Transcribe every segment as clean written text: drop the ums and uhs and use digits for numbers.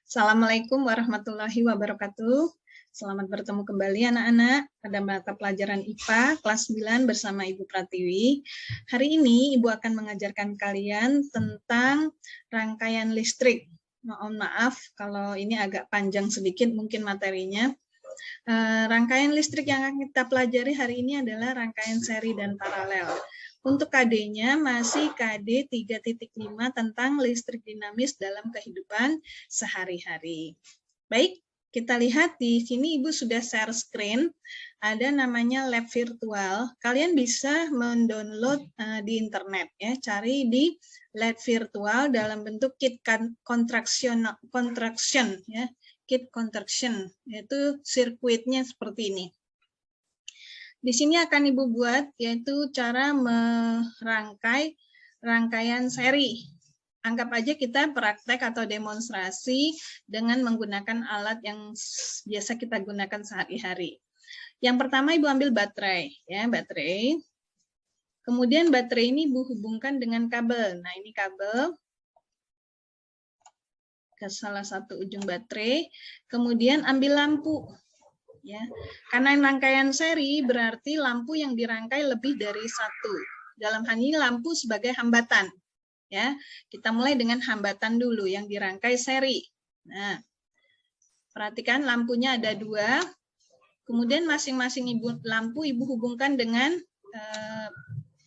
Assalamualaikum warahmatullahi wabarakatuh. Selamat bertemu kembali anak-anak pada mata pelajaran IPA kelas 9 bersama Ibu Pratiwi. Hari ini Ibu akan mengajarkan kalian tentang rangkaian listrik. Mohon maaf kalau ini agak panjang sedikit mungkin materinya. Rangkaian listrik yang akan kita pelajari hari ini adalah rangkaian seri dan paralel. Untuk KD-nya masih KD 3.5 tentang listrik dinamis dalam kehidupan sehari-hari. Baik, kita lihat di sini Ibu sudah share screen, ada namanya lab virtual. Kalian bisa mendownload di internet ya, cari di lab virtual dalam bentuk kit contraction ya, kit contraction, yaitu sirkuitnya seperti ini. Di sini akan Ibu buat yaitu cara merangkai rangkaian seri. Anggap aja kita praktek atau demonstrasi dengan menggunakan alat yang biasa kita gunakan sehari-hari. Yang pertama Ibu ambil baterai, ya baterai. Kemudian baterai ini Ibu hubungkan dengan kabel. Nah ini kabel ke salah satu ujung baterai. Kemudian ambil lampu. Ya, karena rangkaian seri berarti lampu yang dirangkai lebih dari satu. Dalam hal ini lampu sebagai hambatan. Ya, kita mulai dengan hambatan dulu yang dirangkai seri. Nah, perhatikan lampunya ada dua. Kemudian masing-masing lampu Ibu hubungkan dengan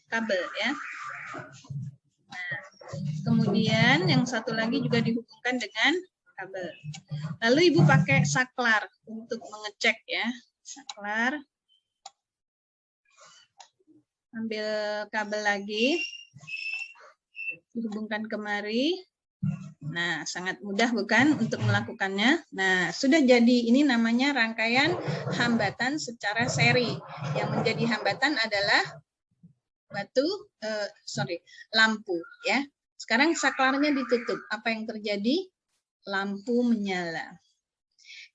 kabel ya. Nah, kemudian yang satu lagi juga dihubungkan dengan kabel. Lalu Ibu pakai saklar untuk mengecek ya. Saklar. Ambil kabel lagi. Dihubungkan kemari. Nah, sangat mudah bukan untuk melakukannya. Nah, sudah jadi. Ini namanya rangkaian hambatan secara seri. Yang menjadi hambatan adalah lampu ya. Sekarang saklarnya ditutup. Apa yang terjadi? Lampu menyala.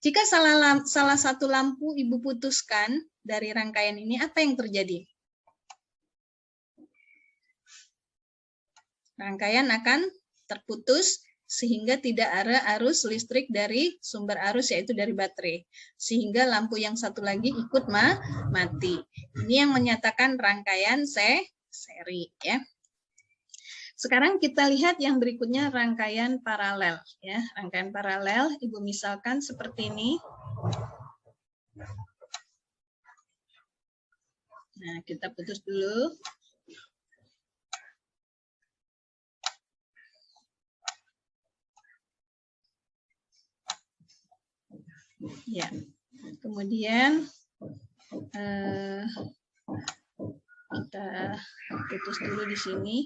Jika salah satu lampu Ibu putuskan dari rangkaian ini, apa yang terjadi? Rangkaian akan terputus sehingga tidak ada arus listrik dari sumber arus yaitu dari baterai. Sehingga lampu yang satu lagi ikut mati. Ini yang menyatakan rangkaian seri ya. Sekarang kita lihat yang berikutnya rangkaian paralel ya. Rangkaian paralel Ibu misalkan seperti ini. Nah, kita putus dulu. Ya. Kemudian kita putus dulu di sini.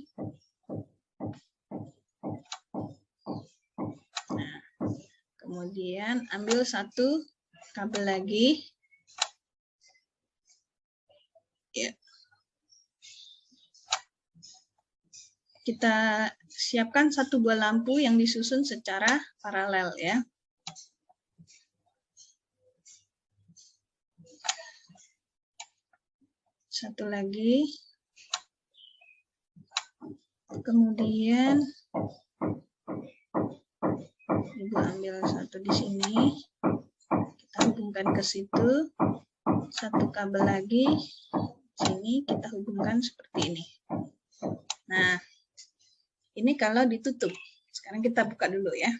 Nah, kemudian ambil satu kabel lagi. Ya. Kita siapkan satu buah lampu yang disusun secara paralel ya. Satu lagi. Kemudian Ibu ambil satu di sini. Kita hubungkan ke situ. Satu kabel lagi. Sini kita hubungkan seperti ini. Nah, ini kalau ditutup. Sekarang kita buka dulu ya.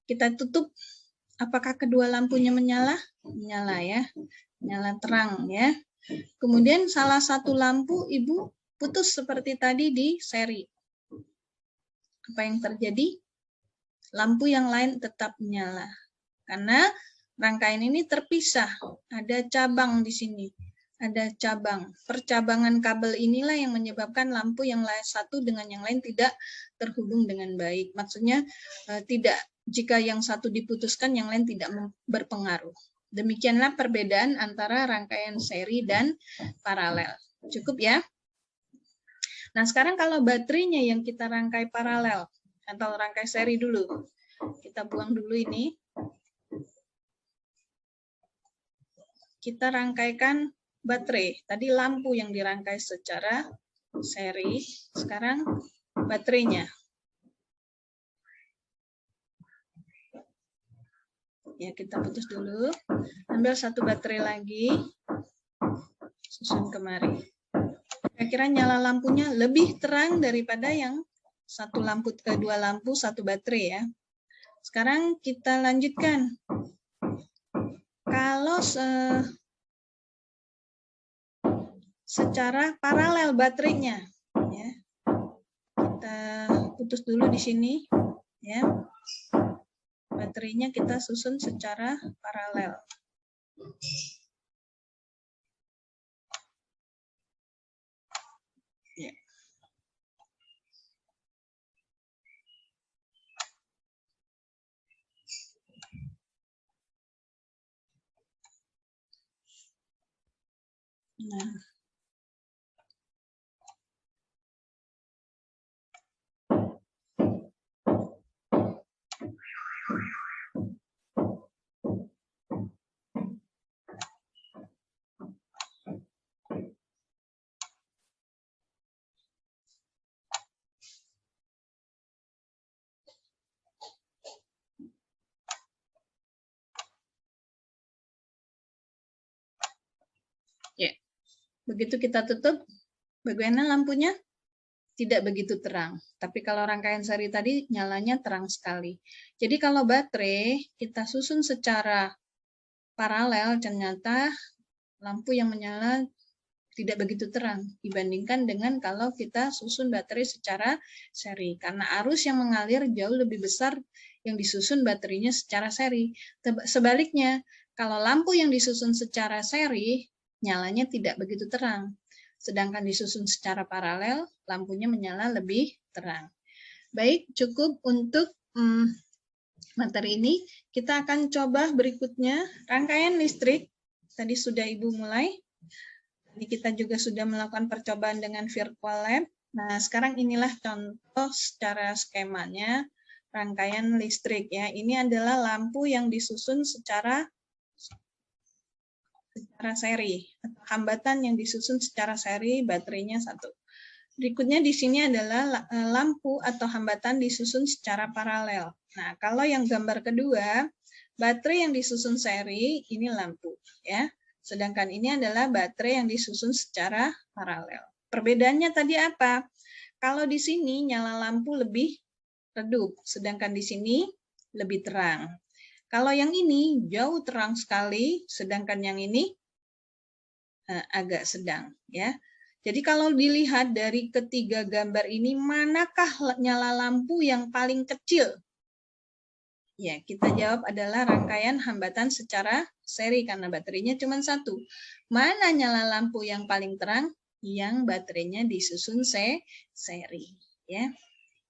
Kita tutup. Apakah kedua lampunya menyala? Menyala ya. Menyala terang ya. Kemudian salah satu lampu Ibu putus seperti tadi di seri. Apa yang terjadi? Lampu yang lain tetap menyala. Karena rangkaian ini terpisah. Ada cabang di sini. Ada cabang. Percabangan kabel inilah yang menyebabkan lampu yang lain satu dengan yang lain tidak terhubung dengan baik. Maksudnya tidak, jika yang satu diputuskan, yang lain tidak berpengaruh. Demikianlah perbedaan antara rangkaian seri dan paralel. Cukup ya? Nah, sekarang kalau baterainya yang kita rangkai paralel atau rangkai seri dulu. Kita buang dulu ini. Kita rangkaikan baterai. Tadi lampu yang dirangkai secara seri. Sekarang baterainya. Ya, kita putus dulu. Ambil satu baterai lagi. Susun kemari. Kira-kira nyala lampunya lebih terang daripada yang satu lampu, kedua lampu, satu baterai ya. Sekarang kita lanjutkan. Kalau secara paralel baterainya, ya, kita putus dulu di sini, ya. Baterainya kita susun secara paralel. Ya. Nah. Ya, begitu kita tutup, bagaimana lampunya? Tidak begitu terang. Tapi kalau rangkaian seri tadi nyalanya terang sekali. Jadi kalau baterai kita susun secara paralel, ternyata lampu yang menyala tidak begitu terang dibandingkan dengan kalau kita susun baterai secara seri. Karena arus yang mengalir jauh lebih besar yang disusun baterainya secara seri. Sebaliknya, kalau lampu yang disusun secara seri, nyalanya tidak begitu terang. Sedangkan disusun secara paralel, lampunya menyala lebih terang. Baik, cukup untuk materi ini. Kita akan coba berikutnya, rangkaian listrik. Tadi sudah Ibu mulai. Tadi kita juga sudah melakukan percobaan dengan virtual lab. Nah, sekarang inilah contoh secara skemanya rangkaian listrik ya. Ini adalah lampu yang disusun secara seri, atau hambatan yang disusun secara seri, baterainya satu. Berikutnya di sini adalah lampu atau hambatan disusun secara paralel. Nah, kalau yang gambar kedua, baterai yang disusun seri, ini lampu ya. Sedangkan ini adalah baterai yang disusun secara paralel. Perbedaannya tadi apa? Kalau di sini nyala lampu lebih redup, sedangkan di sini lebih terang. Kalau yang ini jauh terang sekali, sedangkan yang ini agak sedang ya. Jadi kalau dilihat dari ketiga gambar ini, manakah nyala lampu yang paling kecil? Ya, kita jawab adalah rangkaian hambatan secara seri karena baterainya cuma satu. Mana nyala lampu yang paling terang? Yang baterainya disusun seri. Ya,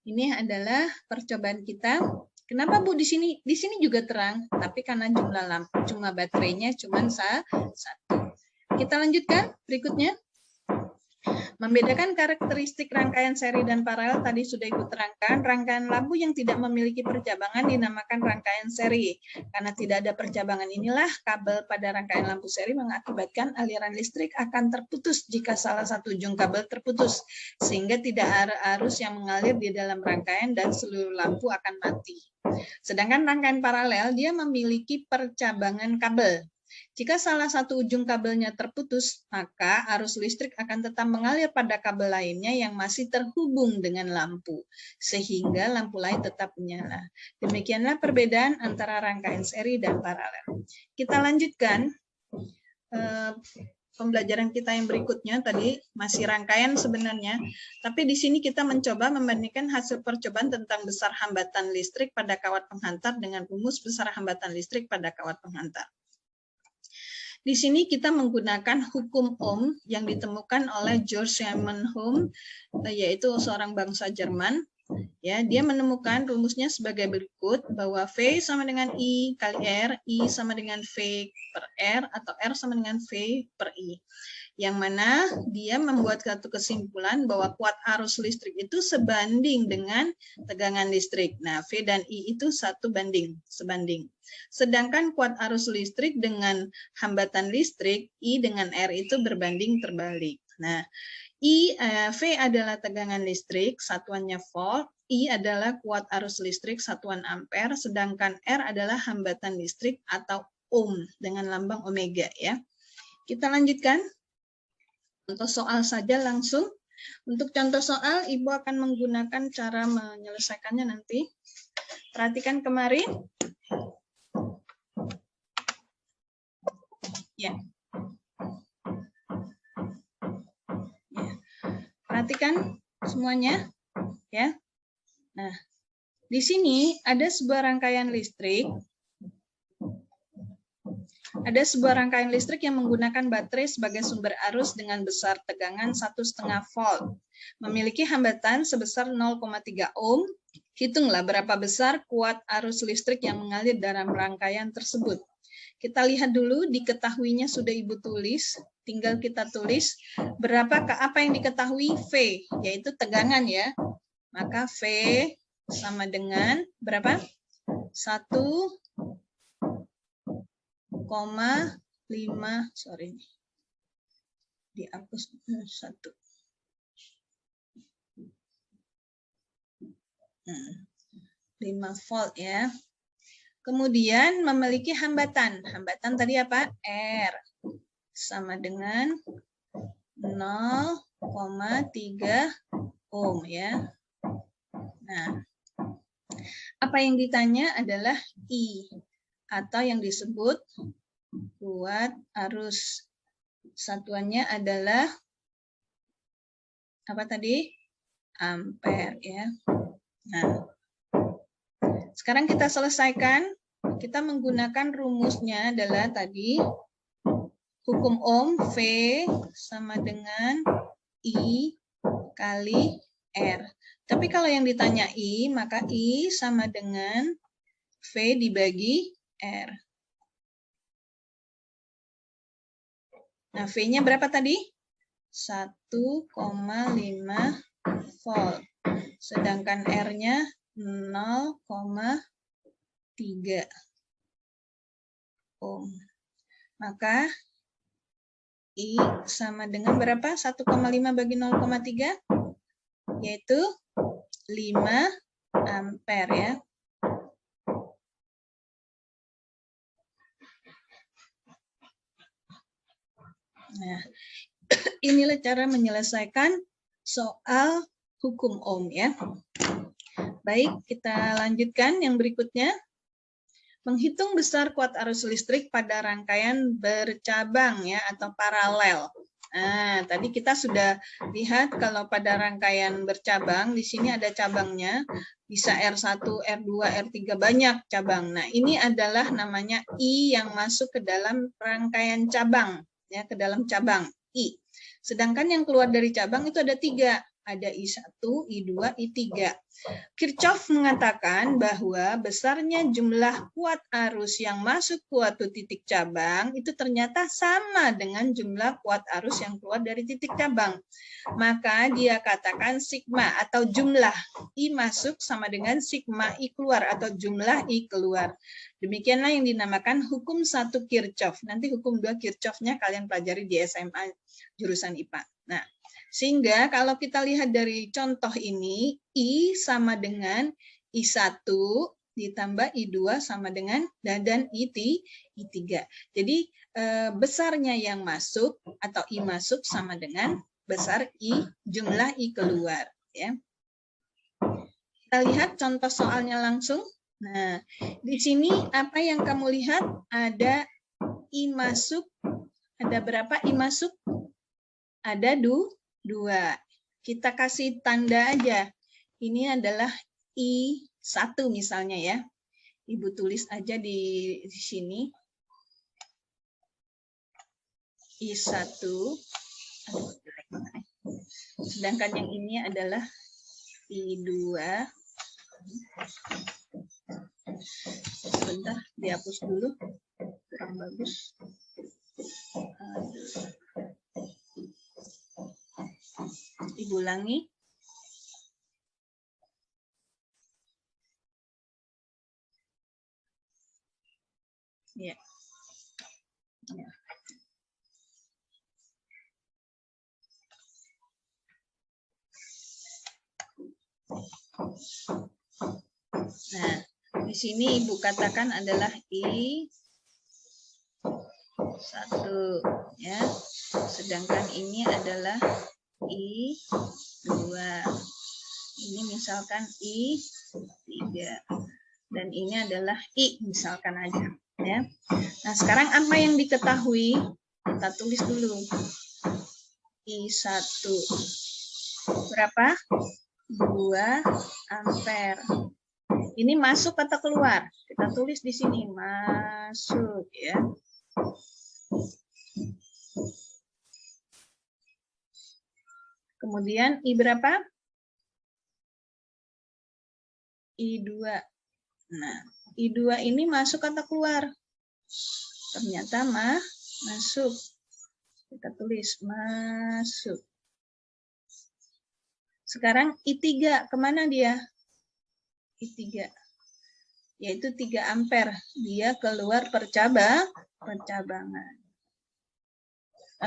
ini adalah percobaan kita. Kenapa Bu di sini? Di sini juga terang, tapi karena jumlah lampu, cuma baterainya cuma satu. Kita lanjutkan berikutnya. Membedakan karakteristik rangkaian seri dan paralel tadi sudah Ibu terangkan. Rangkaian lampu yang tidak memiliki percabangan dinamakan rangkaian seri. Karena tidak ada percabangan inilah kabel pada rangkaian lampu seri mengakibatkan aliran listrik akan terputus jika salah satu ujung kabel terputus. Sehingga tidak ada arus yang mengalir di dalam rangkaian dan seluruh lampu akan mati. Sedangkan rangkaian paralel dia memiliki percabangan kabel. Jika salah satu ujung kabelnya terputus, maka arus listrik akan tetap mengalir pada kabel lainnya yang masih terhubung dengan lampu, sehingga lampu lain tetap menyala. Demikianlah perbedaan antara rangkaian seri dan paralel. Kita lanjutkan pembelajaran kita yang berikutnya. Tadi masih rangkaian sebenarnya, tapi di sini kita mencoba membandingkan hasil percobaan tentang besar hambatan listrik pada kawat penghantar dengan rumus besar hambatan listrik pada kawat penghantar. Di sini kita menggunakan hukum Ohm yang ditemukan oleh Georg Siemens Ohm, yaitu seorang bangsa Jerman. Ya, dia menemukan rumusnya sebagai berikut, bahwa V sama dengan I kali R, I sama dengan V per R, atau R sama dengan V per I. Yang mana dia membuat satu kesimpulan bahwa kuat arus listrik itu sebanding dengan tegangan listrik. Nah, V dan I itu sebanding. Sedangkan kuat arus listrik dengan hambatan listrik, I dengan R itu berbanding terbalik. Nah, V adalah tegangan listrik, satuannya volt, I adalah kuat arus listrik satuan ampere, sedangkan R adalah hambatan listrik atau ohm dengan lambang omega ya. Kita lanjutkan. Contoh soal saja langsung. Untuk contoh soal, Ibu akan menggunakan cara menyelesaikannya nanti. Perhatikan kemarin. Ya. Perhatikan semuanya. Ya. Nah, di sini ada sebuah rangkaian listrik. Ada sebuah rangkaian listrik yang menggunakan baterai sebagai sumber arus dengan besar tegangan 1,5 volt. Memiliki hambatan sebesar 0,3 ohm. Hitunglah berapa besar kuat arus listrik yang mengalir dalam rangkaian tersebut. Kita lihat dulu, diketahuinya sudah Ibu tulis. Tinggal kita tulis berapakah apa yang diketahui V, yaitu tegangan ya. Maka V sama dengan berapa? 1,5, sorry, dihapus 1. 5 volt ya. Kemudian memiliki hambatan. Hambatan tadi apa? R. Sama dengan 0,3 ohm ya. Nah, apa yang ditanya adalah I atau yang disebut kuat arus. Satuannya adalah apa tadi? Ampere ya. Nah, sekarang kita selesaikan. Kita menggunakan rumusnya adalah tadi hukum Ohm V sama dengan I kali R. Tapi kalau yang ditanya I, maka I sama dengan V dibagi R. Nah, V-nya berapa tadi? 1,5 volt. Sedangkan R-nya 0,3 ohm. Maka I sama dengan berapa? 1,5 bagi 0,3 yaitu 5 ampere ya. Nah, inilah cara menyelesaikan soal hukum Ohm ya. Baik, kita lanjutkan yang berikutnya. Menghitung besar kuat arus listrik pada rangkaian bercabang ya atau paralel. Nah, tadi kita sudah lihat kalau pada rangkaian bercabang di sini ada cabangnya, bisa R1, R2, R3 banyak cabang. Nah, ini adalah namanya I yang masuk ke dalam rangkaian cabang ya, ke dalam cabang I. Sedangkan yang keluar dari cabang itu ada 3. Ada I1, I2, I3. Kirchhoff mengatakan bahwa besarnya jumlah kuat arus yang masuk ke suatu titik cabang itu ternyata sama dengan jumlah kuat arus yang keluar dari titik cabang. Maka dia katakan sigma atau jumlah I masuk sama dengan sigma I keluar atau jumlah I keluar. Demikianlah yang dinamakan hukum 1 Kirchhoff. Nanti hukum 2 Kirchhoff-nya kalian pelajari di SMA jurusan IPA. Nah, sehingga kalau kita lihat dari contoh ini, I sama dengan I1 ditambah I2 sama dengan dan I3. Jadi besarnya yang masuk atau I masuk sama dengan besar I jumlah I keluar. Ya. Kita lihat contoh soalnya langsung. Nah, di sini apa yang kamu lihat? Ada I masuk. Ada berapa I masuk? Ada 2. Kita kasih tanda aja. Ini adalah I1 misalnya ya. Ibu tulis aja di sini. I1. Sedangkan yang ini adalah I2. Sebentar, dihapus dulu. Kurang bagus. Ibu ulangi. Ya. Ya. sini Ibu katakan adalah I1 ya. Sedangkan ini adalah I2. Ini misalkan I3. Dan ini adalah I misalkan aja ya. Nah, sekarang apa yang diketahui? Kita tulis dulu. I1 berapa? 2 ampere. Ini masuk atau keluar? Kita tulis di sini masuk ya. Kemudian I berapa? I2. Nah, I2 ini masuk atau keluar? Ternyata masuk. Kita tulis masuk. Sekarang I3, kemana dia? I3, yaitu 3 ampere. Dia keluar percabangan.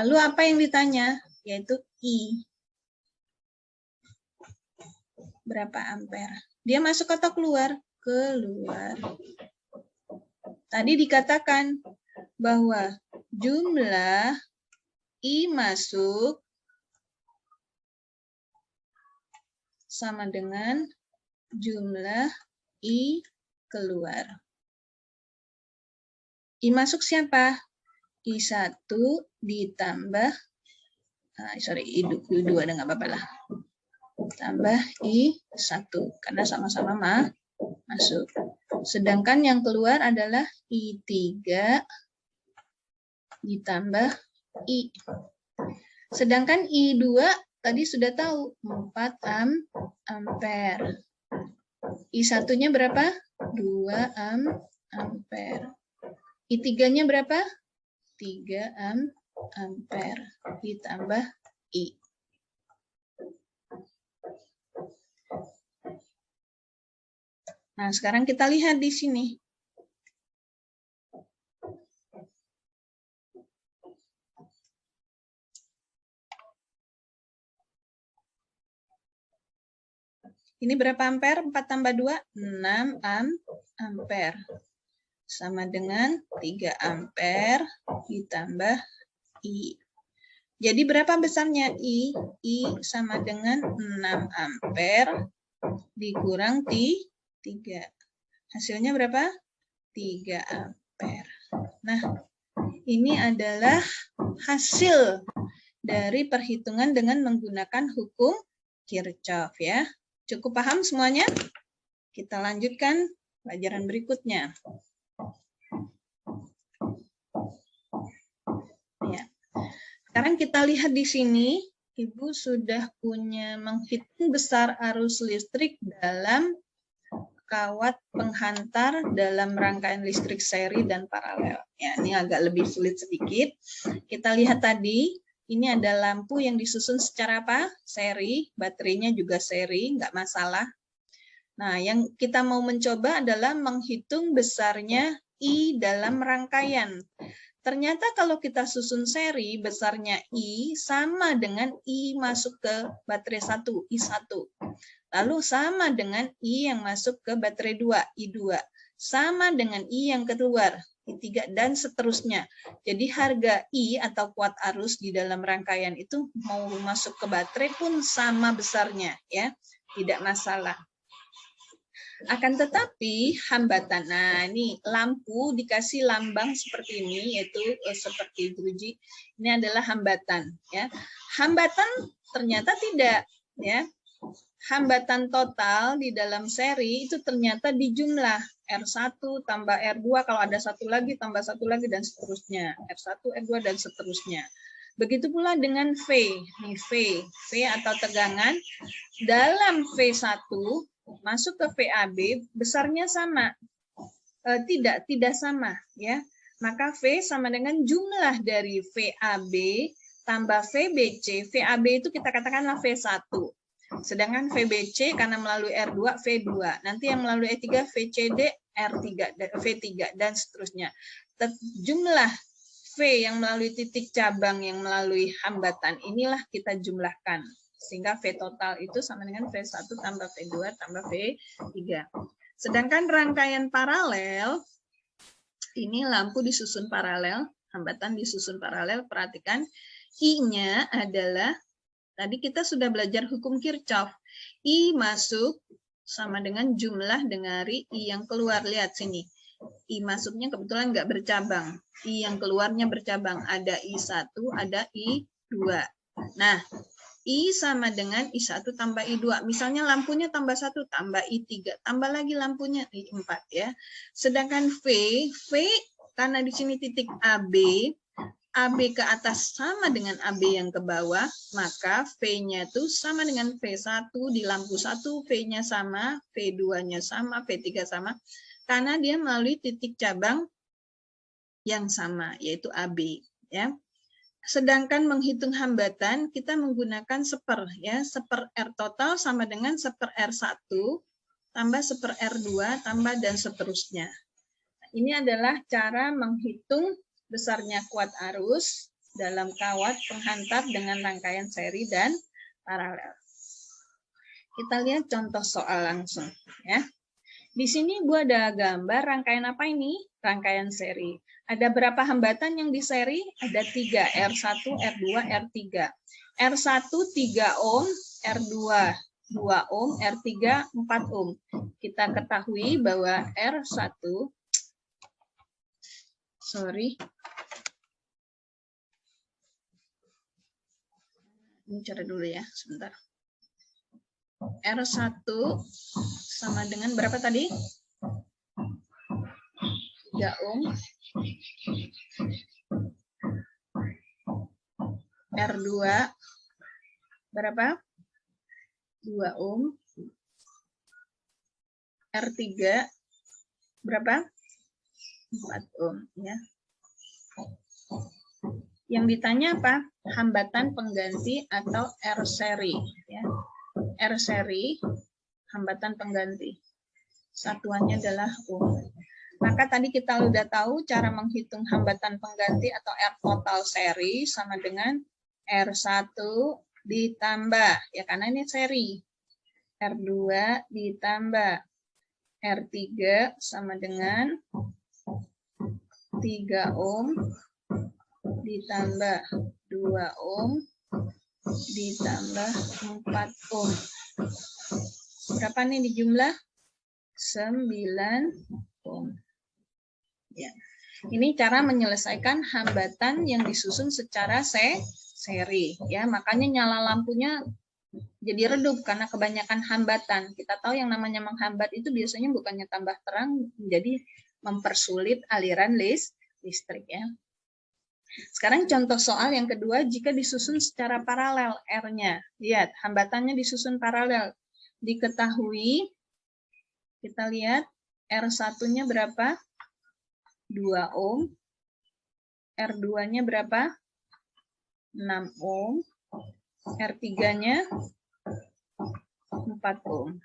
Lalu apa yang ditanya? Yaitu I. Berapa ampere? Dia masuk atau keluar? Keluar. Tadi dikatakan bahwa jumlah I masuk sama dengan jumlah I keluar. I masuk siapa? I1 ditambah, I2 ada nggak apa-apa lah. Tambah I1, karena sama-sama masuk. Sedangkan yang keluar adalah I3 ditambah I. Sedangkan I2 tadi sudah tahu 4 ampere. I1-nya berapa? 2 ampere. I3-nya berapa? 3 ampere ditambah I. Nah, sekarang kita lihat di sini. Ini berapa ampere? 4 tambah 2, 6 ampere. Sama dengan 3 ampere ditambah I. Jadi berapa besarnya I? I sama dengan 6 ampere dikurang 3. Hasilnya berapa? 3 ampere. Nah, ini adalah hasil dari perhitungan dengan menggunakan hukum Kirchhoff ya. Cukup paham semuanya? Kita lanjutkan pelajaran berikutnya. Ya. Sekarang kita lihat di sini, Ibu sudah punya menghitung besar arus listrik dalam kawat penghantar dalam rangkaian listrik seri dan paralel. Ya, ini agak lebih sulit sedikit. Kita lihat tadi, ini ada lampu yang disusun secara apa? Seri, baterainya juga seri, nggak masalah. Nah, yang kita mau mencoba adalah menghitung besarnya I dalam rangkaian. Ternyata kalau kita susun seri, besarnya I sama dengan I masuk ke baterai 1, I1. Lalu sama dengan I yang masuk ke baterai 2, I2. Sama dengan I yang keluar, I3, dan seterusnya. Jadi harga I atau kuat arus di dalam rangkaian itu mau masuk ke baterai pun sama besarnya, ya, tidak masalah. Akan tetapi hambatan, nah ini lampu dikasih lambang seperti ini, yaitu seperti druji, ini adalah hambatan. Ya. Hambatan ternyata tidak, ya. Hambatan total di dalam seri itu ternyata dijumlah R1 tambah R2, kalau ada satu lagi tambah satu lagi dan seterusnya, R1, R2 dan seterusnya. Begitu pula dengan V, nih V atau tegangan dalam V1 masuk ke VAB besarnya sama, tidak sama, ya. Maka V sama dengan jumlah dari VAB tambah VBC. VAB itu kita katakanlah V1. Sedangkan VBC karena melalui R2, V2. Nanti yang melalui E3, VCD, R3, V3, dan seterusnya. Jumlah V yang melalui titik cabang yang melalui hambatan, inilah kita jumlahkan. Sehingga V total itu sama dengan V1 tambah V2 tambah V3. Sedangkan rangkaian paralel, ini lampu disusun paralel, hambatan disusun paralel, perhatikan I-nya adalah, tadi kita sudah belajar hukum Kirchhoff, I masuk sama dengan jumlah dari I yang keluar. Lihat sini, I masuknya kebetulan nggak bercabang, I yang keluarnya bercabang, ada I1, ada I2. Nah, I sama dengan I1 tambah I2. Misalnya lampunya tambah 1, tambah I3, tambah lagi lampunya I4 ya. Sedangkan V karena di sini titik AB ke atas sama dengan AB yang ke bawah, maka V-nya itu sama dengan V1 di lampu 1, V-nya sama, V2-nya sama, V3 sama, karena dia melalui titik cabang yang sama, yaitu AB. Ya. Sedangkan menghitung hambatan, kita menggunakan seper. Ya. Seper R total sama dengan seper R1, tambah seper R2, tambah dan seterusnya. Ini adalah cara menghitung besarnya kuat arus dalam kawat penghantar dengan rangkaian seri dan paralel. Kita lihat contoh soal langsung. Ya. Di sini gue ada gambar rangkaian apa ini? Rangkaian seri. Ada berapa hambatan yang di seri? Ada 3, R1, R2, R3. R1 3 ohm, R2 2 ohm, R3 4 ohm. Kita ketahui bahwa R1 ini cara dulu ya, sebentar. R1 sama dengan berapa tadi? 3 ohm. R2 berapa? 2 ohm. R3 berapa? 4 ohm ya. Yang ditanya apa? Hambatan pengganti atau R seri ya. R seri hambatan pengganti. Satuannya adalah ohm. Maka tadi kita sudah tahu cara menghitung hambatan pengganti atau R total seri sama dengan R1 ditambah ya, karena ini seri. R2 ditambah R3 sama dengan 3 ohm ditambah 2 ohm ditambah 4 ohm. Berapa nih di jumlah? 9 ohm. Ya. Ini cara menyelesaikan hambatan yang disusun secara seri. Ya, makanya nyala lampunya jadi redup karena kebanyakan hambatan. Kita tahu yang namanya menghambat itu biasanya bukannya tambah terang, jadi mempersulit aliran listrik ya. Sekarang contoh soal yang kedua, jika disusun secara paralel R-nya. Lihat, hambatannya disusun paralel. Diketahui, kita lihat R1-nya berapa? 2 ohm. R2-nya berapa? 6 ohm. R3-nya 4 ohm.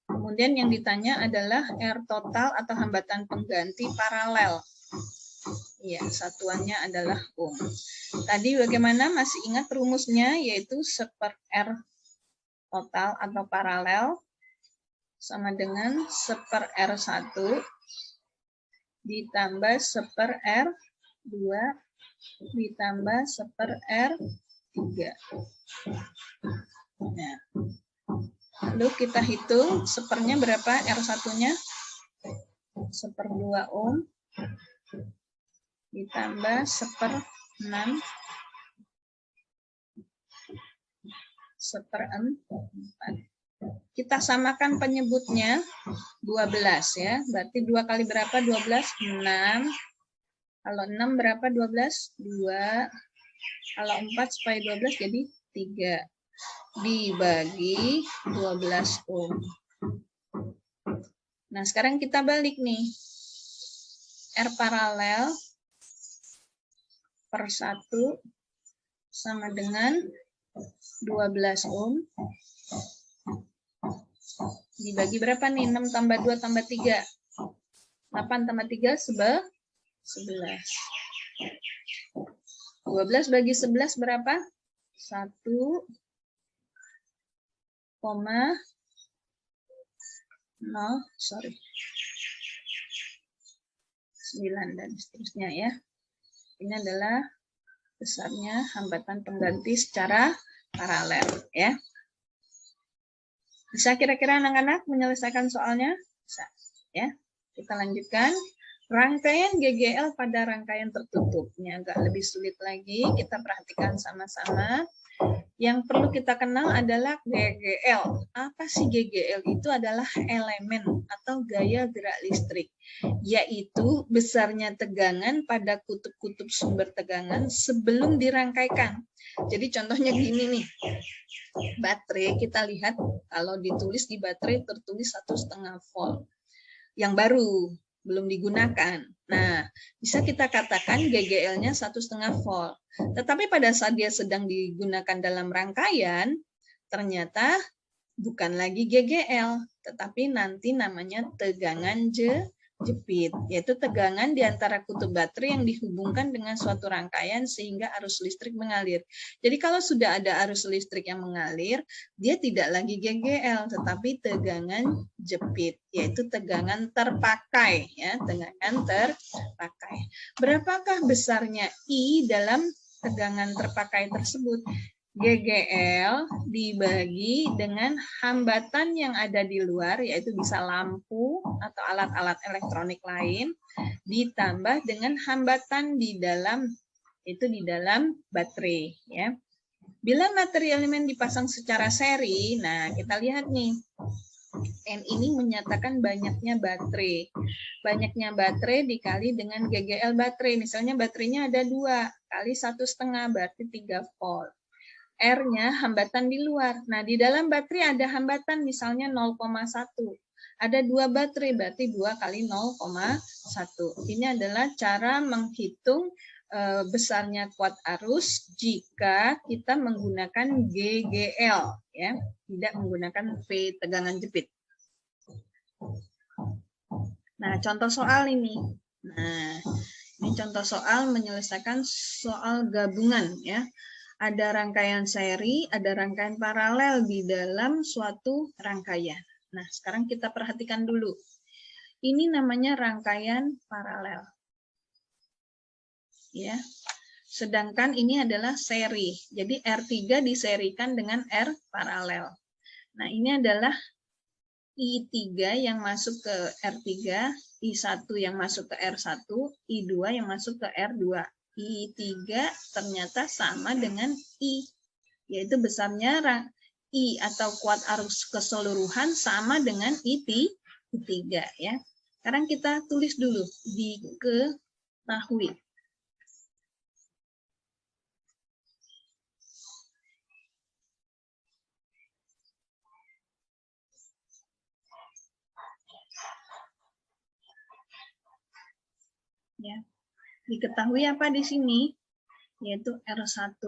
Kemudian yang ditanya adalah R total atau hambatan pengganti paralel. Ya, satuannya adalah ohm. Tadi bagaimana? Masih ingat rumusnya? Yaitu seper R total atau paralel sama dengan seper R1 ditambah seper R2 ditambah seper R3. Nah, lalu kita hitung sepernya berapa R1-nya? Seper 2 ohm ditambah seper 6 seper 4. Kita samakan penyebutnya 12 ya. Berarti 2 kali berapa? 12? 6. Kalau 6 berapa 12? 2. Kalau 4 supaya 12 jadi 3. Dibagi 12 ohm. Nah, sekarang kita balik nih. R paralel per 1 sama dengan 12 ohm. Dibagi berapa nih? 6 tambah 2 tambah 3. 8 tambah 3, 11. 12 bagi 11 berapa? 1,5 9 dan seterusnya ya. Ini adalah besarnya hambatan pengganti secara paralel ya. Bisa kira-kira anak-anak menyelesaikan soalnya? Bisa ya. Kita lanjutkan. Rangkaian GGL pada rangkaian tertutup. Ini agak lebih sulit lagi. Kita perhatikan sama-sama. Yang perlu kita kenal adalah GGL. Apa sih GGL? Itu adalah elemen atau gaya gerak listrik, yaitu besarnya tegangan pada kutub-kutub sumber tegangan sebelum dirangkaikan. Jadi contohnya gini nih, baterai kita lihat kalau ditulis di baterai tertulis 1,5 volt yang baru, belum digunakan. Nah, bisa kita katakan GGL-nya 1,5 volt. Tetapi pada saat dia sedang digunakan dalam rangkaian, ternyata bukan lagi GGL, tetapi nanti namanya tegangan jepit, yaitu tegangan di antara kutub baterai yang dihubungkan dengan suatu rangkaian sehingga arus listrik mengalir. Jadi kalau sudah ada arus listrik yang mengalir, dia tidak lagi GGL, tetapi tegangan jepit, yaitu tegangan terpakai, ya, tegangan terpakai. Berapakah besarnya I dalam tegangan terpakai tersebut? GGL dibagi dengan hambatan yang ada di luar, yaitu bisa lampu atau alat-alat elektronik lain, ditambah dengan hambatan di dalam, itu di dalam baterai. Ya. Bila materi elemen dipasang secara seri, nah kita lihat nih, N ini menyatakan banyaknya baterai. Banyaknya baterai dikali dengan GGL baterai. Misalnya baterainya ada 2, kali 1,5 berarti 3 volt. R-nya hambatan di luar. Nah, di dalam baterai ada hambatan misalnya 0,1. Ada 2 baterai, berarti 2 kali 0,1. Ini adalah cara menghitung besarnya kuat arus jika kita menggunakan GGL, ya, tidak menggunakan V tegangan jepit. Nah, contoh soal ini. Nah, ini contoh soal menyelesaikan soal gabungan, ya. Ada rangkaian seri, ada rangkaian paralel di dalam suatu rangkaian. Nah, sekarang kita perhatikan dulu. Ini namanya rangkaian paralel. Ya. Sedangkan ini adalah seri. Jadi R3 diserikan dengan R paralel. Nah, ini adalah I3 yang masuk ke R3, I1 yang masuk ke R1, I2 yang masuk ke R2. I3 ternyata sama dengan I, yaitu besarnya I atau kuat arus keseluruhan sama dengan I3 ya. Sekarang kita tulis dulu, diketahui. Ya. Diketahui apa di sini? Yaitu R1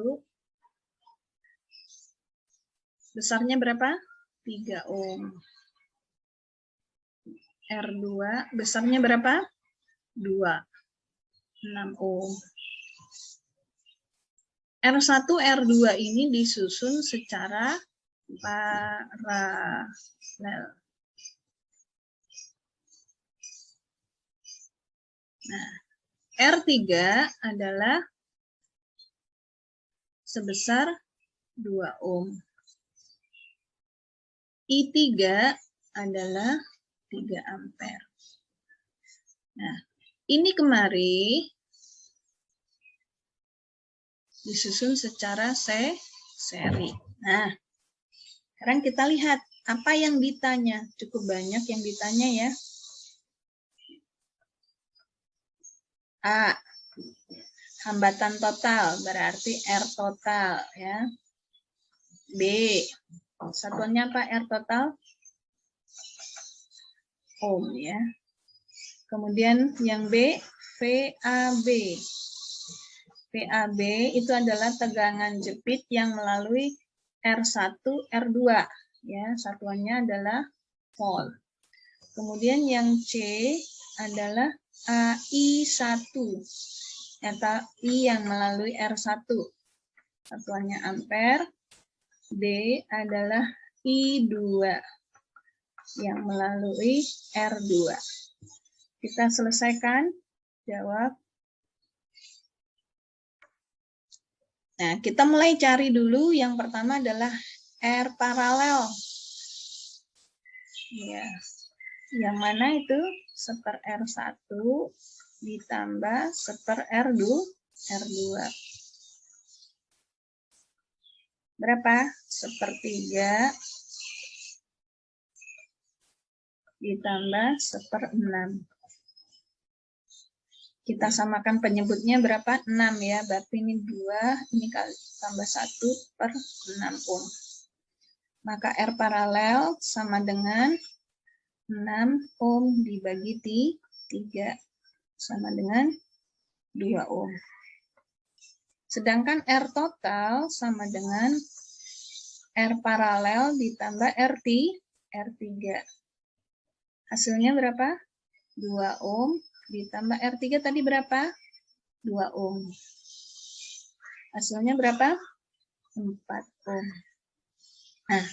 besarnya berapa? 3 ohm. R2 besarnya berapa? 2. 6 ohm. R1, R2 ini disusun secara paralel. Nah, R3 adalah sebesar 2 ohm. I3 adalah 3 ampere. Nah, ini kemari disusun secara seri. Nah, sekarang kita lihat apa yang ditanya. Cukup banyak yang ditanya ya. A. Hambatan total berarti R total ya. B. Satuannya apa R total? Ohm ya. Kemudian yang B, VAB. VAB itu adalah tegangan jepit yang melalui R1, R2 ya. Satuannya adalah volt. Kemudian yang C adalah AI1 atau I yang melalui R1. Satuannya ampere. D adalah I2. yang melalui R2. Kita selesaikan, jawab. Nah, kita mulai cari dulu. Yang pertama adalah R paralel. Ya. Yang mana itu? 1/R1 ditambah 1/R2. Berapa? 1/3 ditambah 1/6. Kita samakan penyebutnya berapa? 6 ya. Berarti ini 2, ini tambah 1/6 ohm. Maka R paralel sama dengan 6 ohm dibagi 3 sama dengan 2 ohm. Sedangkan R total sama dengan R paralel ditambah R3. Hasilnya berapa? 2 ohm ditambah R3 tadi berapa? 2 ohm. Hasilnya berapa? 4 ohm. Nah,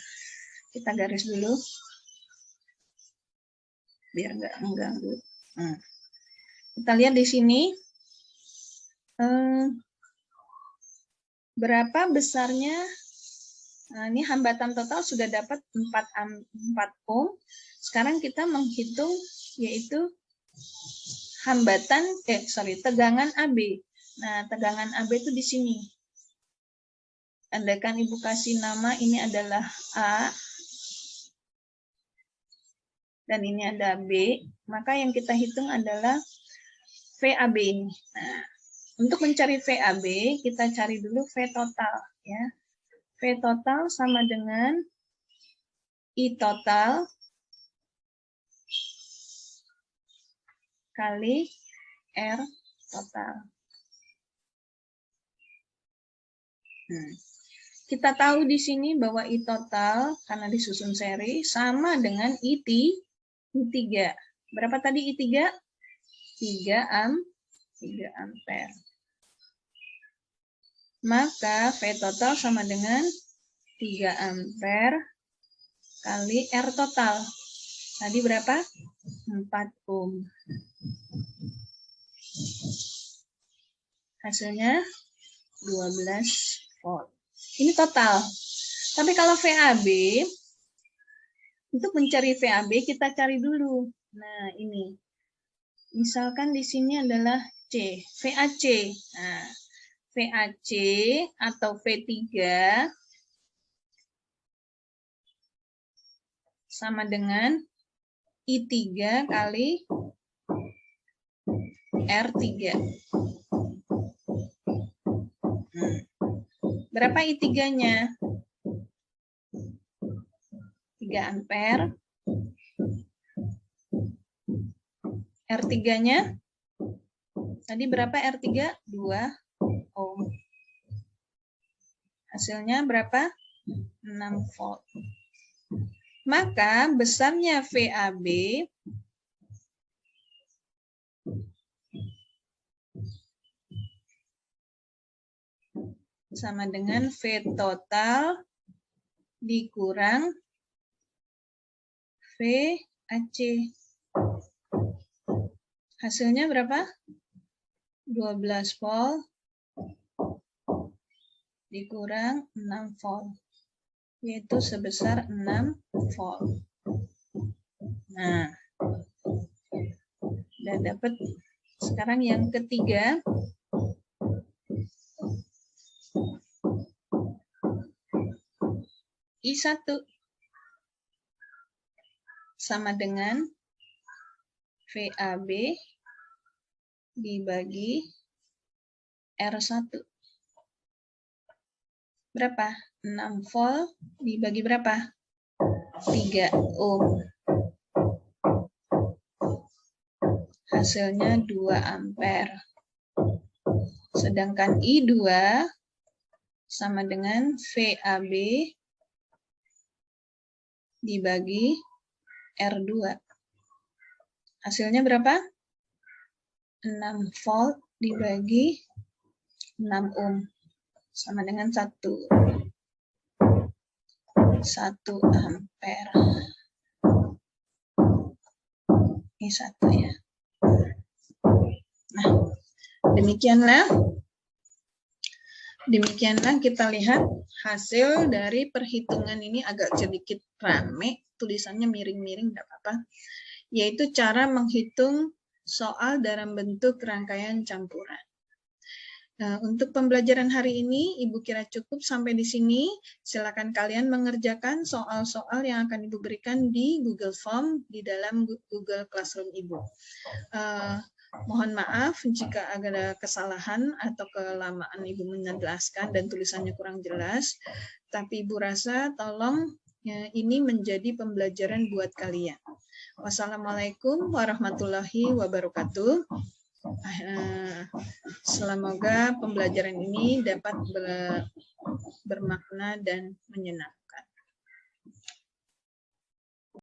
kita garis dulu biar nggak mengganggu. Nah, kita lihat di sini berapa besarnya. Nah, ini hambatan total sudah dapat 4 ohm. Sekarang kita menghitung yaitu tegangan AB. Nah, tegangan AB itu di sini. Andaikan Ibu kasih nama ini adalah A dan ini ada B, maka yang kita hitung adalah VAB ini. Nah, untuk mencari VAB, kita cari dulu V total ya. V total sama dengan I total kali R total. Kita tahu di sini bahwa I total karena disusun seri sama dengan I3. Berapa tadi I3? 3 ampere. Maka V total sama dengan 3 ampere kali R total. Tadi berapa? 4 ohm. Hasilnya 12 volt. Ini total. Tapi kalau VAB, untuk mencari VAB kita cari dulu. Nah, ini. Misalkan di sini adalah C, VAC. Nah, VAC atau V3 sama dengan I3 kali R3. Berapa I3-nya? 3 ampere. R3-nya? Tadi berapa R3? 2 ohm. Hasilnya berapa? 6 volt. Maka besarnya VAB sama dengan V total dikurang VAC. Hasilnya berapa? 12 volt dikurang 6 volt. Yaitu sebesar 6 volt. Nah, udah dapat. Sekarang yang ketiga. I1 sama dengan VAB dibagi R1. Berapa? 6 volt dibagi berapa? 3 ohm. Hasilnya 2 ampere. Sedangkan I2 sama dengan VAB dibagi R2. Hasilnya berapa? 6 volt dibagi 6 ohm. Sama dengan 1 ampere. Ini satu ya. Nah, demikianlah kita lihat hasil dari perhitungan ini. Agak sedikit rame, tulisannya miring-miring, nggak apa-apa. Yaitu cara menghitung soal dalam bentuk rangkaian campuran. Nah, untuk pembelajaran hari ini, Ibu kira cukup sampai di sini. Silakan kalian mengerjakan soal-soal yang akan Ibu berikan di Google Form di dalam Google Classroom Ibu. Mohon maaf jika ada kesalahan atau kelamaan Ibu menjelaskan dan tulisannya kurang jelas. Tapi Ibu rasa tolong ya, ini menjadi pembelajaran buat kalian. Wassalamualaikum warahmatullahi wabarakatuh. Semoga pembelajaran ini dapat bermakna dan menyenangkan.